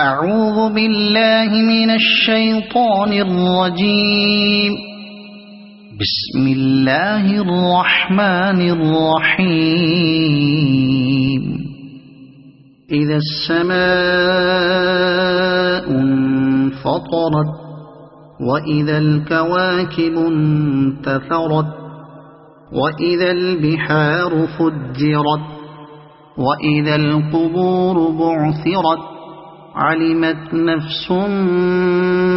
أعوذ بالله من الشيطان الرجيم. بسم الله الرحمن الرحيم. إذا السماء انفطرت وإذا الكواكب انتثرت وإذا البحار فجرت وإذا القبور بعثرت علمت نفس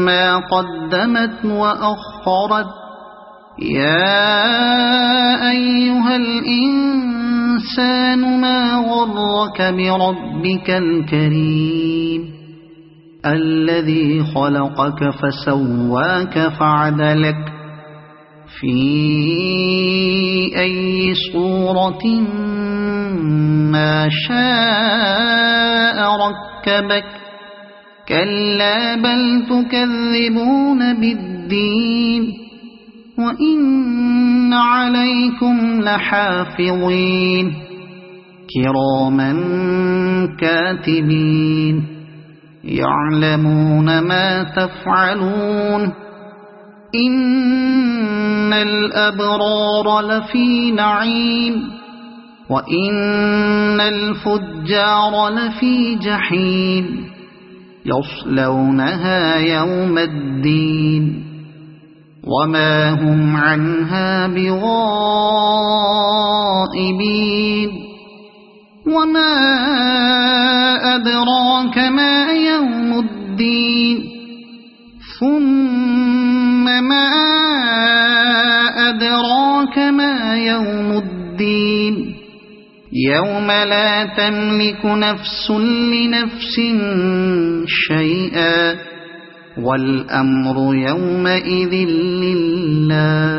ما قدمت وأخرت. يا أيها الإنسان ما غرك بربك الكريم الذي خلقك فسواك فعدلك في أي صورة ما شاء ركبك. كلا بل تكذبون بالدين وإن عليكم لحافظين كراما كاتبين يعلمون ما تفعلون. إن الأبرار لفي نعيم وإن الفجار لفي جحيم يصلونها يوم الدين وما هم عنها بغائبين. وما أدراك ما يوم الدين ثم ما أدراك ما يوم الدين يوم لا تملك نفس لنفس شيئا والأمر يومئذ لله.